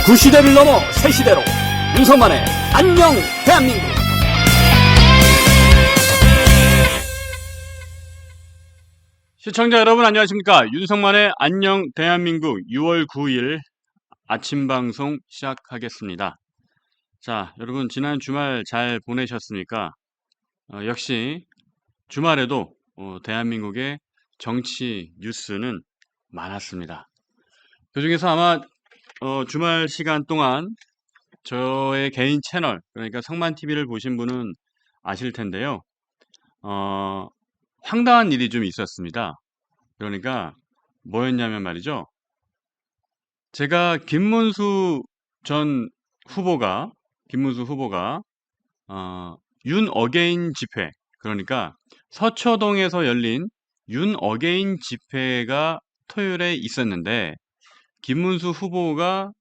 구시대를 넘어 새시대로 윤석만의 안녕 대한민국. 시청자 여러분 안녕하십니까. 윤석만의 안녕 대한민국 6월 9일 아침 방송 시작하겠습니다. 자, 여러분 지난 주말 잘 보내셨습니까? 역시 주말에도 대한민국의 정치 뉴스는 많았습니다. 그중에서 아마 주말 시간 동안 저의 개인 채널, 그러니까 성만TV를 보신 분은 아실 텐데요. 황당한 일이 좀 있었습니다. 그러니까 뭐였냐면 말이죠. 제가 김문수 후보가 윤 어게인 집회, 그러니까 서초동에서 열린 윤 어게인 집회가 토요일에 있었는데 김문수 후보가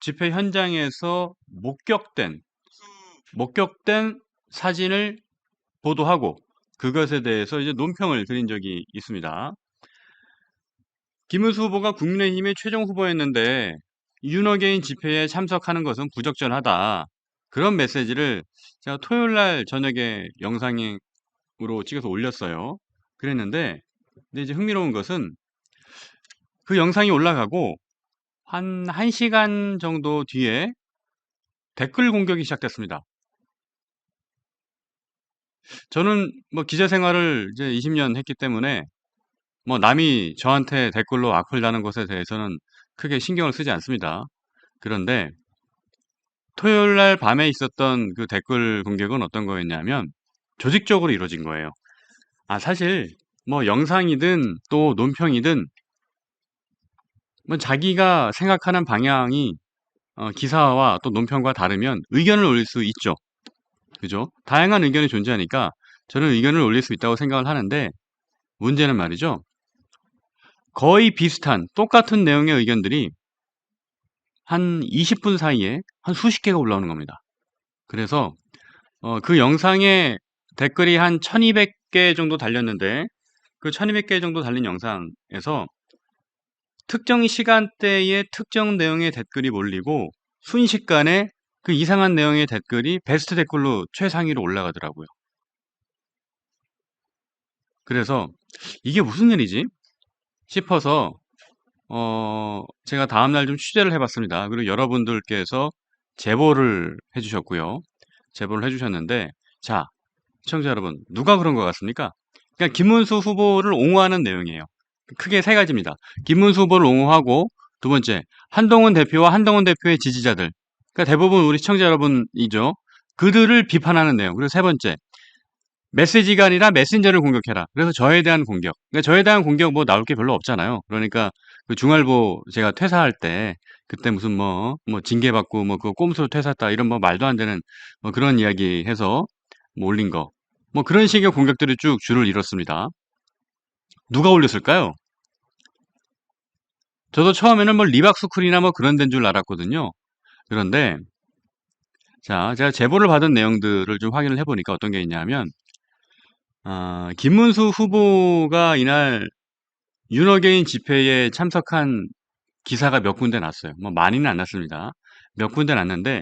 집회 현장에서 목격된 사진을 보도하고 그것에 대해서 이제 논평을 드린 적이 있습니다. 김문수 후보가 국민의힘의 최종 후보였는데 윤어게인 집회에 참석하는 것은 부적절하다. 그런 메시지를 제가 토요일 날 저녁에 영상으로 찍어서 올렸어요. 그랬는데 근데 이제 흥미로운 것은 그 영상이 올라가고 한 1시간 정도 뒤에 댓글 공격이 시작됐습니다. 저는 뭐 기자 생활을 이제 20년 했기 때문에 뭐 남이 저한테 댓글로 악플 다는 것에 대해서는 크게 신경을 쓰지 않습니다. 그런데 토요일 날 밤에 있었던 그 댓글 공격은 어떤 거였냐면 조직적으로 이루어진 거예요. 사실 뭐 영상이든 또 논평이든 뭐 자기가 생각하는 방향이 기사와 또 논평과 다르면 의견을 올릴 수 있죠. 그죠? 다양한 의견이 존재하니까 저는 의견을 올릴 수 있다고 생각을 하는데 문제는 말이죠. 거의 비슷한 똑같은 내용의 의견들이 한 20분 사이에 한 수십 개가 올라오는 겁니다. 그래서 그 영상에 댓글이 한 1200개 정도 달렸는데 그 1200개 정도 달린 영상에서 특정 시간대에 특정 내용의 댓글이 몰리고 순식간에 그 이상한 내용의 댓글이 베스트 댓글로 최상위로 올라가더라고요. 그래서 이게 무슨 일이지 싶어서 제가 다음날 좀 취재를 해봤습니다. 그리고 여러분들께서 제보를 해주셨고요. 제보를 해주셨는데, 자, 시청자 여러분, 누가 그런 것 같습니까? 그러니까 김문수 후보를 옹호하는 내용이에요. 크게 세 가지입니다. 김문수 후보를 옹호하고, 두 번째, 한동훈 대표와 한동훈 대표의 지지자들. 그러니까 대부분 우리 시청자 여러분이죠. 그들을 비판하는 내용. 그리고 세 번째, 메시지가 아니라 메신저를 공격해라. 그래서 저에 대한 공격. 그러니까 저에 대한 공격 뭐 나올 게 별로 없잖아요. 그러니까 그 중알보 제가 퇴사할 때 그때 무슨 뭐 징계받고 뭐 그 꼼수로 퇴사했다 이런 뭐 말도 안 되는 뭐 그런 이야기 해서 뭐 올린 거. 뭐 그런 식의 공격들이 쭉 줄을 이뤘습니다. 누가 올렸을까요? 저도 처음에는 뭐 리박스쿨이나 뭐 그런 데인 줄 알았거든요. 그런데 자, 제가 제보를 받은 내용들을 좀 확인을 해보니까 어떤 게 있냐면 김문수 후보가 이날 윤어게인 집회에 참석한 기사가 몇 군데 났어요. 뭐 많이는 안 났습니다. 몇 군데 났는데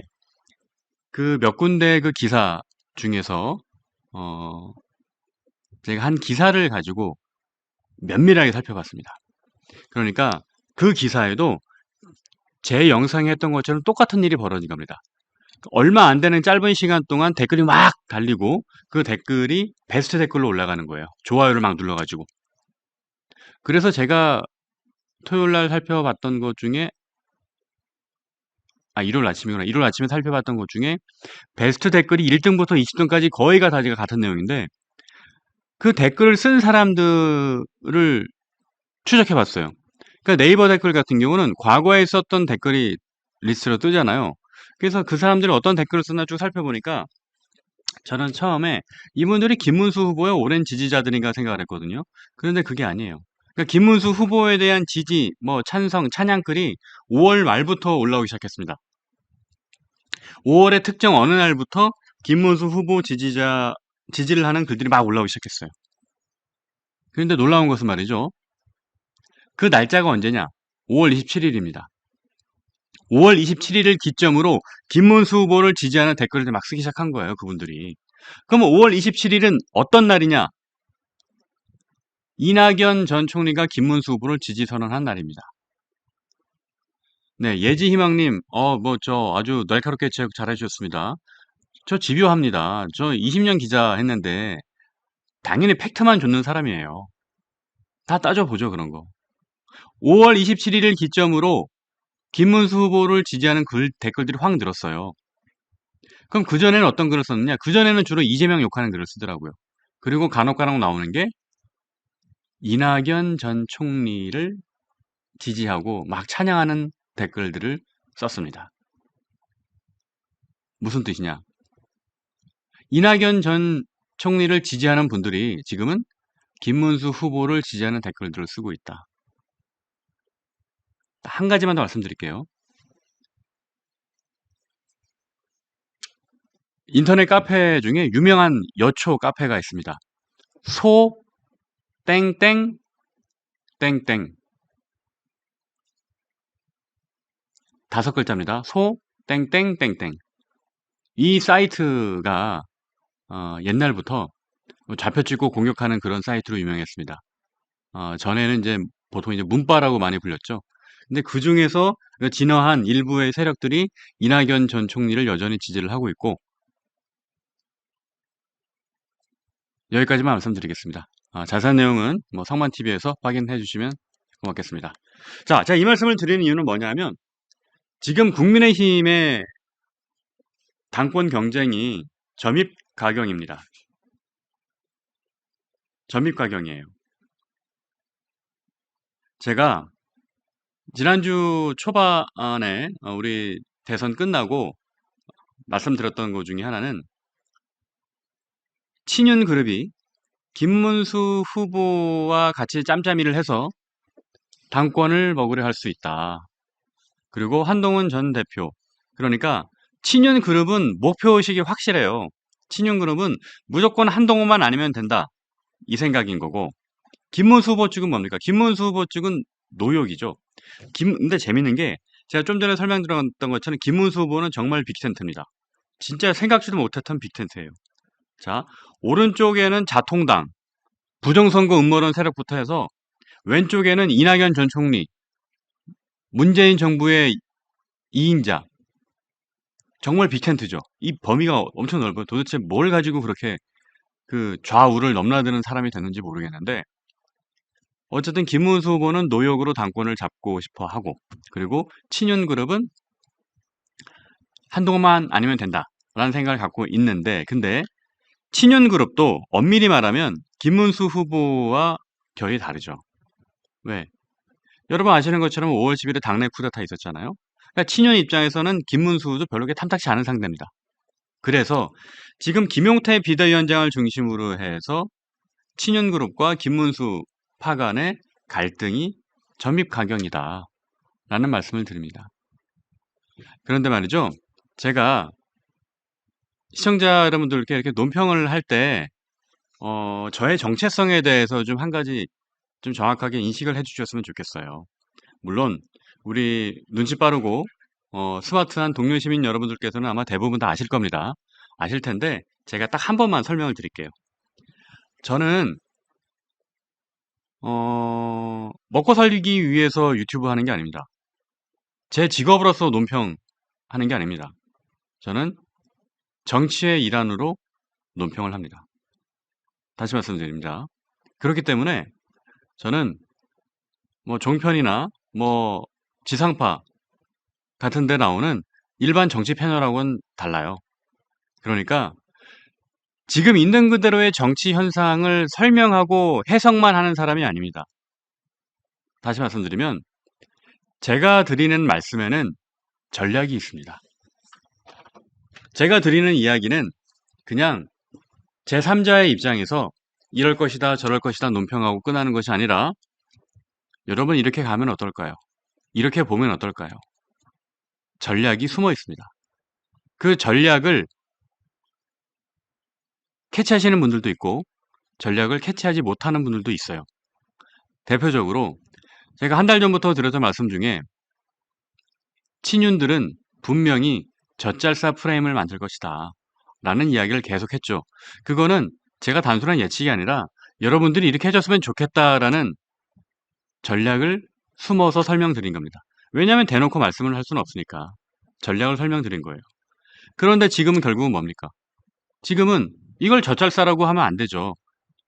그 몇 군데 그 기사 중에서 제가 한 기사를 가지고 면밀하게 살펴봤습니다. 그러니까 그 기사에도 제 영상에 했던 것처럼 똑같은 일이 벌어진 겁니다. 얼마 안 되는 짧은 시간 동안 댓글이 막 달리고 그 댓글이 베스트 댓글로 올라가는 거예요. 좋아요를 막 눌러가지고. 그래서 제가 토요일 날 살펴봤던 것 중에 일요일 아침이구나. 일요일 아침에 살펴봤던 것 중에 베스트 댓글이 1등부터 20등까지 거의가 다 제가 같은 내용인데 그 댓글을 쓴 사람들을 추적해봤어요. 그러니까 네이버 댓글 같은 경우는 과거에 썼던 댓글이 리스트로 뜨잖아요. 그래서 그 사람들이 어떤 댓글을 썼나 쭉 살펴보니까 저는 처음에 이분들이 김문수 후보의 오랜 지지자들인가 생각을 했거든요. 그런데 그게 아니에요. 그러니까 김문수 후보에 대한 지지, 뭐 찬성, 찬양글이 5월 말부터 올라오기 시작했습니다. 5월의 특정 어느 날부터 김문수 후보 지지를 하는 글들이 막 올라오기 시작했어요. 그런데 놀라운 것은 말이죠. 그 날짜가 언제냐? 5월 27일입니다. 5월 27일을 기점으로 김문수 후보를 지지하는 댓글을 막 쓰기 시작한 거예요, 그분들이. 그럼 5월 27일은 어떤 날이냐? 이낙연 전 총리가 김문수 후보를 지지 선언한 날입니다. 네, 예지희망님, 아주 날카롭게 지적 잘해주셨습니다. 저 집요합니다. 저 20년 기자 했는데, 당연히 팩트만 줬는 사람이에요. 다 따져보죠, 그런 거. 5월 27일을 기점으로 김문수 후보를 지지하는 댓글들이 확 늘었어요. 그럼 그전에는 어떤 글을 썼느냐? 그전에는 주로 이재명 욕하는 글을 쓰더라고요. 그리고 간혹간혹 나오는 게 이낙연 전 총리를 지지하고 막 찬양하는 댓글들을 썼습니다. 무슨 뜻이냐? 이낙연 전 총리를 지지하는 분들이 지금은 김문수 후보를 지지하는 댓글들을 쓰고 있다. 한 가지만 더 말씀드릴게요. 인터넷 카페 중에 유명한 여초 카페가 있습니다. 소 땡땡 땡땡 5글자입니다. 소 땡땡 땡땡. 이 사이트가 옛날부터 좌표 찍고 공격하는 그런 사이트로 유명했습니다. 전에는 이제 보통 이제 문바라고 많이 불렸죠. 근데 그 중에서 진화한 일부의 세력들이 이낙연 전 총리를 여전히 지지를 하고 있고, 여기까지만 말씀드리겠습니다. 자세한 내용은 뭐 성만TV에서 확인해 주시면 고맙겠습니다. 자, 제가 이 말씀을 드리는 이유는 뭐냐면, 지금 국민의힘의 당권 경쟁이 점입가경입니다. 점입가경이에요. 제가 지난주 초반에 우리 대선 끝나고 말씀드렸던 것 중에 하나는 친윤그룹이 김문수 후보와 같이 짬짬이를 해서 당권을 먹으려 할 수 있다. 그리고 한동훈 전 대표. 그러니까 친윤그룹은 목표의식이 확실해요. 친윤그룹은 무조건 한동훈만 아니면 된다. 이 생각인 거고, 김문수 후보 측은 뭡니까? 김문수 후보 측은 노욕이죠. 근데 재밌는 게 제가 좀 전에 설명드렸던 것처럼 김문수 후보는 정말 빅텐트입니다. 진짜 생각지도 못했던 빅텐트예요. 자, 오른쪽에는 자통당, 부정선거 음모론 세력부터 해서 왼쪽에는 이낙연 전 총리, 문재인 정부의 2인자. 정말 빅텐트죠. 이 범위가 엄청 넓어요. 도대체 뭘 가지고 그렇게 그 좌우를 넘나드는 사람이 됐는지 모르겠는데, 어쨌든 김문수 후보는 노역으로 당권을 잡고 싶어 하고, 그리고 친윤그룹은 한동훈만 아니면 된다라는 생각을 갖고 있는데, 근데 친윤그룹도 엄밀히 말하면 김문수 후보와 결이 다르죠. 왜? 여러분 아시는 것처럼 5월 10일에 당내 쿠데타 있었잖아요. 그러니까 친윤 입장에서는 김문수도 별로 탐탁치 않은 상대입니다. 그래서 지금 김용태 비대위원장을 중심으로 해서 친윤그룹과 김문수 파 간의 갈등이 점입가경이다 라는 말씀을 드립니다. 그런데 말이죠, 제가 시청자 여러분들께 이렇게 논평을 할 때 저의 정체성에 대해서 좀 한 가지 좀 정확하게 인식을 해주셨으면 좋겠어요. 물론 우리 눈치 빠르고 스마트한 동료 시민 여러분들께서는 아마 대부분 다 아실 겁니다. 아실 텐데 제가 딱 한 번만 설명을 드릴게요. 저는 먹고 살기 위해서 유튜브 하는 게 아닙니다. 제 직업으로서 논평하는 게 아닙니다. 저는 정치의 일환으로 논평을 합니다. 다시 말씀드립니다. 그렇기 때문에 저는 뭐 종편이나 뭐 지상파 같은 데 나오는 일반 정치 패널하고는 달라요. 그러니까 지금 있는 그대로의 정치 현상을 설명하고 해석만 하는 사람이 아닙니다. 다시 말씀드리면 제가 드리는 말씀에는 전략이 있습니다. 제가 드리는 이야기는 그냥 제3자의 입장에서 이럴 것이다 저럴 것이다 논평하고 끝나는 것이 아니라, 여러분 이렇게 가면 어떨까요? 이렇게 보면 어떨까요? 전략이 숨어 있습니다. 그 전략을 캐치하시는 분들도 있고 전략을 캐치하지 못하는 분들도 있어요. 대표적으로 제가 한 달 전부터 드렸던 말씀 중에 친윤들은 분명히 젖잘싸 프레임을 만들 것이다 라는 이야기를 계속했죠. 그거는 제가 단순한 예측이 아니라 여러분들이 이렇게 해줬으면 좋겠다라는 전략을 숨어서 설명드린 겁니다. 왜냐하면 대놓고 말씀을 할 수는 없으니까 전략을 설명드린 거예요. 그런데 지금은 결국은 뭡니까? 지금은 이걸 젖잘싸라고 하면 안 되죠.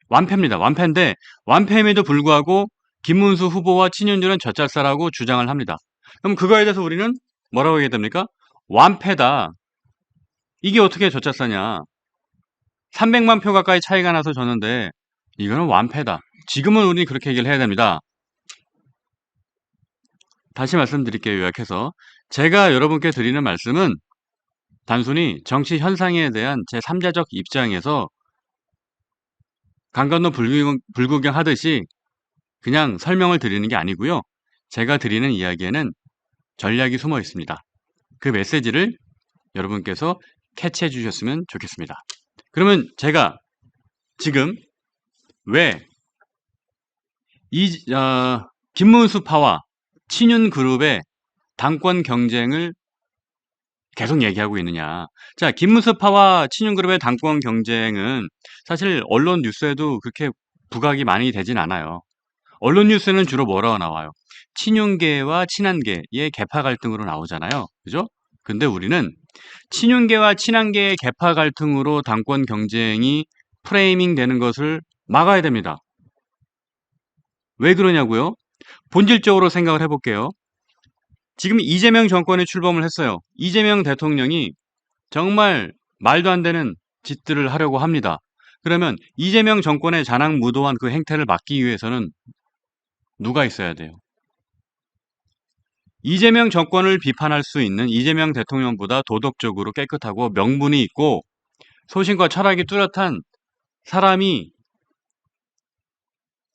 완패입니다. 완패인데 완패임에도 불구하고 김문수 후보와 친윤들은 젖잘싸라고 주장을 합니다. 그럼 그거에 대해서 우리는 뭐라고 얘기해야 됩니까? 완패다. 이게 어떻게 젖잘싸냐. 300만 표 가까이 차이가 나서 졌는데 이거는 완패다. 지금은 우리 그렇게 얘기를 해야 됩니다. 다시 말씀드릴게요. 요약해서. 제가 여러분께 드리는 말씀은 단순히 정치 현상에 대한 제3자적 입장에서 강 건너 불구경 하듯이 그냥 설명을 드리는 게 아니고요. 제가 드리는 이야기에는 전략이 숨어 있습니다. 그 메시지를 여러분께서 캐치해 주셨으면 좋겠습니다. 그러면 제가 지금 왜 김문수파와 친윤그룹의 당권 경쟁을 계속 얘기하고 있느냐. 자, 김문수파와 친윤그룹의 당권 경쟁은 사실 언론 뉴스에도 그렇게 부각이 많이 되진 않아요. 언론 뉴스는 주로 뭐라고 나와요? 친윤계와 친한계의 계파 갈등으로 나오잖아요. 그죠? 근데 우리는 친윤계와 친한계의 계파 갈등으로 당권 경쟁이 프레이밍 되는 것을 막아야 됩니다. 왜 그러냐고요? 본질적으로 생각을 해볼게요. 지금 이재명 정권에 출범을 했어요. 이재명 대통령이 정말 말도 안 되는 짓들을 하려고 합니다. 그러면 이재명 정권의 자랑무도한 그 행태를 막기 위해서는 누가 있어야 돼요? 이재명 정권을 비판할 수 있는 이재명 대통령보다 도덕적으로 깨끗하고 명분이 있고 소신과 철학이 뚜렷한 사람이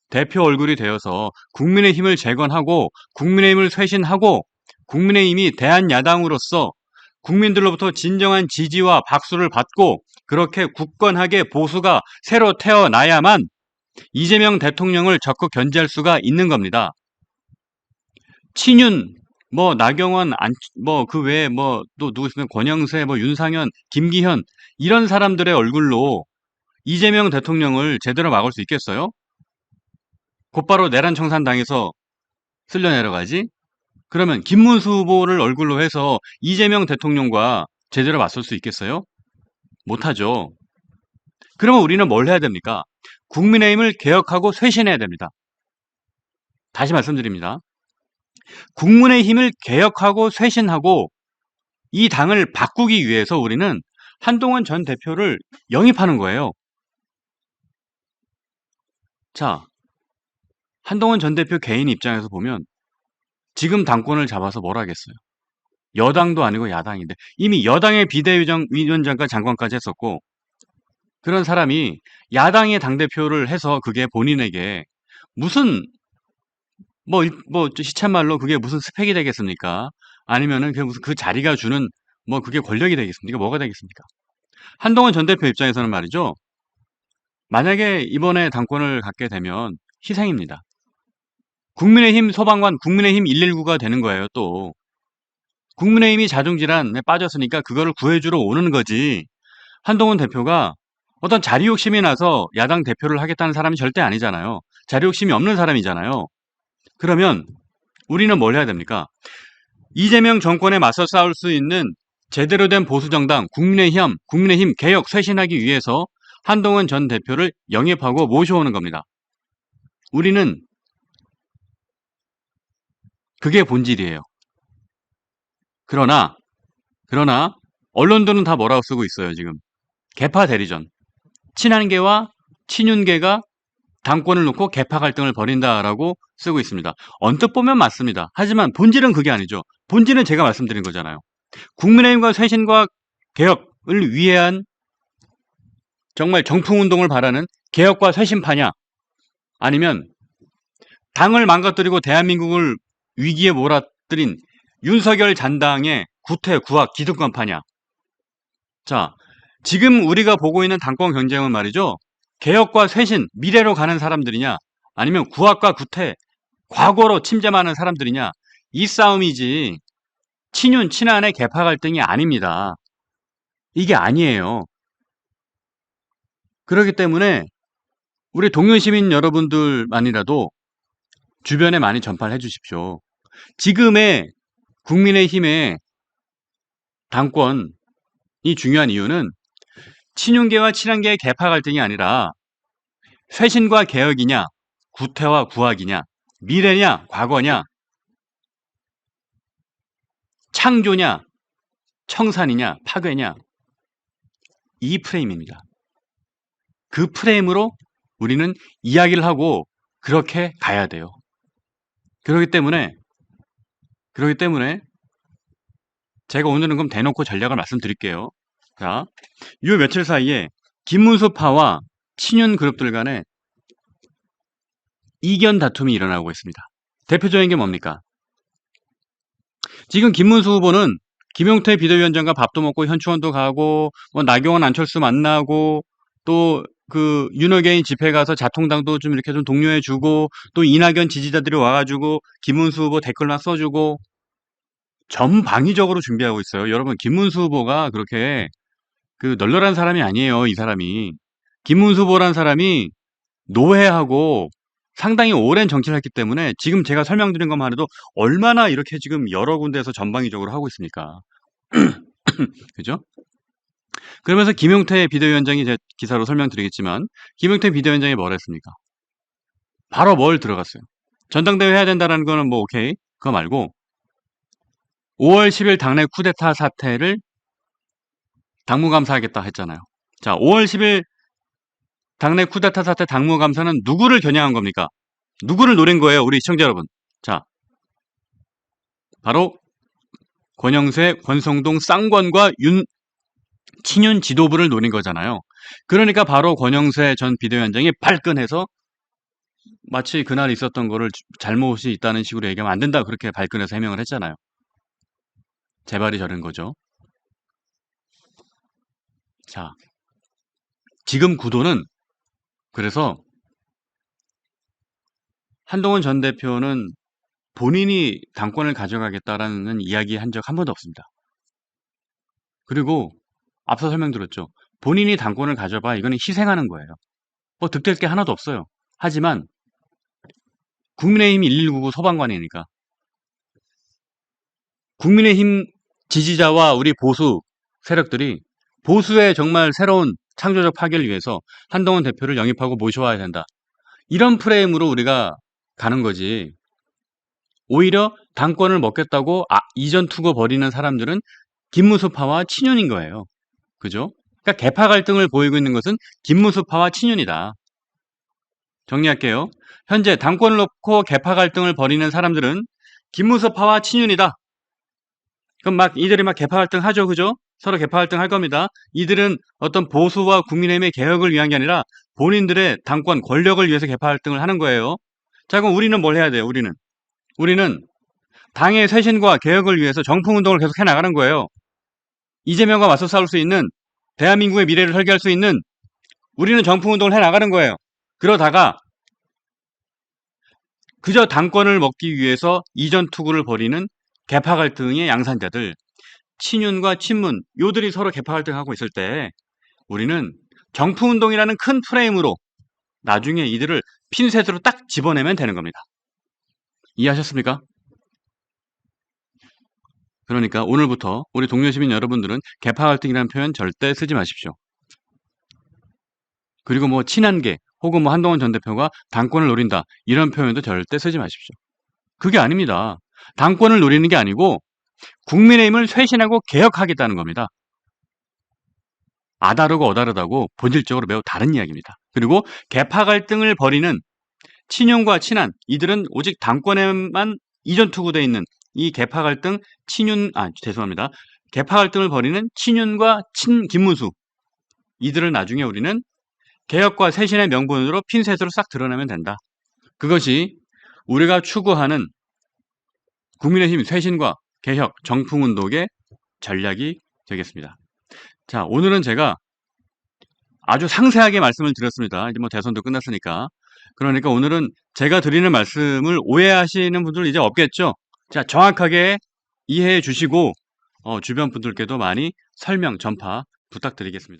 대표 얼굴이 되어서 국민의힘을 재건하고 국민의힘을 쇄신하고 국민의힘이 대한야당으로서 국민들로부터 진정한 지지와 박수를 받고 그렇게 굳건하게 보수가 새로 태어나야만 이재명 대통령을 적극 견제할 수가 있는 겁니다. 친윤, 나경원, 그 외에 또 누구 있으면 권영세, 윤상현, 김기현 이런 사람들의 얼굴로 이재명 대통령을 제대로 막을 수 있겠어요? 곧바로 내란 청산당해서 쓸려 내려가지? 그러면 김문수 후보를 얼굴로 해서 이재명 대통령과 제대로 맞설 수 있겠어요? 못하죠. 그러면 우리는 뭘 해야 됩니까? 국민의힘을 개혁하고 쇄신해야 됩니다. 다시 말씀드립니다. 국민의힘을 개혁하고 쇄신하고 이 당을 바꾸기 위해서 우리는 한동훈 전 대표를 영입하는 거예요. 자, 한동훈 전 대표 개인 입장에서 보면 지금 당권을 잡아서 뭘 하겠어요? 여당도 아니고 야당인데 이미 여당의 비대위원장과 장관까지 했었고 그런 사람이 야당의 당대표를 해서 그게 본인에게 무슨 시쳇말로 그게 무슨 스펙이 되겠습니까? 아니면은 그게 무슨 그 자리가 주는 그게 권력이 되겠습니까? 뭐가 되겠습니까? 한동훈 전 대표 입장에서는 말이죠. 만약에 이번에 당권을 갖게 되면 희생입니다. 국민의힘 소방관, 국민의힘 119가 되는 거예요, 또. 국민의힘이 자중질환에 빠졌으니까 그거를 구해주러 오는 거지. 한동훈 대표가 어떤 자리 욕심이 나서 야당 대표를 하겠다는 사람이 절대 아니잖아요. 자리 욕심이 없는 사람이잖아요. 그러면 우리는 뭘 해야 됩니까? 이재명 정권에 맞서 싸울 수 있는 제대로 된 보수정당 국민의힘 개혁 쇄신하기 위해서 한동훈 전 대표를 영입하고 모셔오는 겁니다. 우리는 그게 본질이에요. 그러나 언론들은 다 뭐라고 쓰고 있어요, 지금. 계파 대리전. 친한계와 친윤계가 당권을 놓고 계파 갈등을 벌인다라고 쓰고 있습니다. 언뜻 보면 맞습니다. 하지만 본질은 그게 아니죠. 본질은 제가 말씀드린 거잖아요. 국민의힘과 쇄신과 개혁을 위한 정말 정풍운동을 바라는 개혁과 쇄신파냐 아니면 당을 망가뜨리고 대한민국을 위기에 몰아들인 윤석열 잔당의 구태, 구악, 기득권파냐. 자, 지금 우리가 보고 있는 당권 경쟁은 말이죠. 개혁과 쇄신, 미래로 가는 사람들이냐 아니면 구악과 구태, 과거로 침잠하는 사람들이냐 이 싸움이지 친윤, 친한의 계파 갈등이 아닙니다. 이게 아니에요. 그렇기 때문에 우리 동료 시민 여러분들만이라도 주변에 많이 전파를 해주십시오. 지금의 국민의힘의 당권이 중요한 이유는 친윤계와 친한계의 계파 갈등이 아니라 쇄신과 개혁이냐, 구태와 구학이냐, 미래냐, 과거냐, 창조냐, 청산이냐, 파괴냐, 이 프레임입니다. 그 프레임으로 우리는 이야기를 하고 그렇게 가야 돼요. 그렇기 때문에 제가 오늘은 그럼 대놓고 전략을 말씀드릴게요. 자, 요 며칠 사이에 김문수파와 친윤 그룹들 간에 이견 다툼이 일어나고 있습니다. 대표적인 게 뭡니까? 지금 김문수 후보는 김용태 비대위원장과 밥도 먹고 현충원도 가고 뭐 나경원 안철수 만나고 또 그 윤호개인 집회 가서 자통당도 좀 이렇게 좀 독려해주고 또 이낙연 지지자들이 와가지고 김문수 후보 댓글만 써주고 전방위적으로 준비하고 있어요. 여러분, 김문수 후보가 그렇게 그 널널한 사람이 아니에요. 이 사람이. 김문수 후보란 사람이 노회하고 상당히 오랜 정치를 했기 때문에 지금 제가 설명드린 것만 해도 얼마나 이렇게 지금 여러 군데에서 전방위적으로 하고 있습니까? 그죠? 그러면서 김용태 비대위원장이 제 기사로 설명드리겠지만 김용태 비대위원장이 뭘 했습니까? 바로 뭘 들어갔어요. 전당대회 해야 된다는 거는 뭐 오케이. 그거 말고 5월 10일 당내 쿠데타 사태를 당무감사하겠다 했잖아요. 자, 5월 10일 당내 쿠데타 사태 당무감사는 누구를 겨냥한 겁니까? 누구를 노린 거예요, 우리 시청자 여러분? 자, 바로 권영세, 권성동, 쌍권과 친윤 지도부를 노린 거잖아요. 그러니까 바로 권영세 전 비대위원장이 발끈해서 마치 그날 있었던 거를 잘못이 있다는 식으로 얘기하면 안 된다, 그렇게 발끈해서 해명을 했잖아요. 재발이 저른 거죠. 자, 지금 구도는 그래서 한동훈 전 대표는 본인이 당권을 가져가겠다라는 이야기 한 적 한 번도 없습니다. 그리고 앞서 설명드렸죠. 본인이 당권을 가져봐, 이거는 희생하는 거예요. 뭐 득될 게 하나도 없어요. 하지만 국민의힘 1199 소방관이니까 국민의힘 지지자와 우리 보수 세력들이 보수의 정말 새로운 창조적 파괴를 위해서 한동훈 대표를 영입하고 모셔와야 된다. 이런 프레임으로 우리가 가는 거지. 오히려 당권을 먹겠다고 이전 투고 벌이는 사람들은 김문수파와 친윤인 거예요. 그죠? 그러니까 개파 갈등을 보이고 있는 것은 김문수파와 친윤이다. 정리할게요. 현재 당권을 놓고 개파 갈등을 벌이는 사람들은 김문수파와 친윤이다. 그럼 이들이 개파 갈등 하죠, 그죠? 서로 개파 갈등 할 겁니다. 이들은 어떤 보수와 국민의힘의 개혁을 위한 게 아니라 본인들의 당권, 권력을 위해서 개파 갈등을 하는 거예요. 자, 그럼 우리는 뭘 해야 돼요? 우리는 당의 쇄신과 개혁을 위해서 정풍운동을 계속 해나가는 거예요. 이재명과 맞서 싸울 수 있는, 대한민국의 미래를 설계할 수 있는 우리는 정풍운동을 해나가는 거예요. 그러다가 그저 당권을 먹기 위해서 이전 투구를 벌이는 개파 갈등의 양산자들, 친윤과 친문, 요들이 서로 개파 갈등하고 있을 때 우리는 정풍운동이라는 큰 프레임으로 나중에 이들을 핀셋으로 딱 집어내면 되는 겁니다. 이해하셨습니까? 그러니까 오늘부터 우리 동료 시민 여러분들은 개파 갈등이라는 표현 절대 쓰지 마십시오. 그리고 뭐 친한계 혹은 뭐 한동훈 전 대표가 당권을 노린다, 이런 표현도 절대 쓰지 마십시오. 그게 아닙니다. 당권을 노리는 게 아니고 국민의힘을 쇄신하고 개혁하겠다는 겁니다. 아다르고 어다르다고 본질적으로 매우 다른 이야기입니다. 그리고 개파 갈등을 벌이는 친윤과 친한, 이들은 오직 당권에만 이전 투구되어 있는 이 개파 갈등, 죄송합니다. 개파 갈등을 벌이는 친윤과 김문수, 이들을 나중에 우리는 개혁과 쇄신의 명분으로 핀셋으로 싹 드러내면 된다. 그것이 우리가 추구하는 국민의힘 쇄신과 개혁, 정풍운동의 전략이 되겠습니다. 자, 오늘은 제가 아주 상세하게 말씀을 드렸습니다. 이제 뭐 대선도 끝났으니까. 그러니까 오늘은 제가 드리는 말씀을 오해하시는 분들 이제 없겠죠? 자, 정확하게 이해해 주시고 주변 분들께도 많이 설명, 전파 부탁드리겠습니다.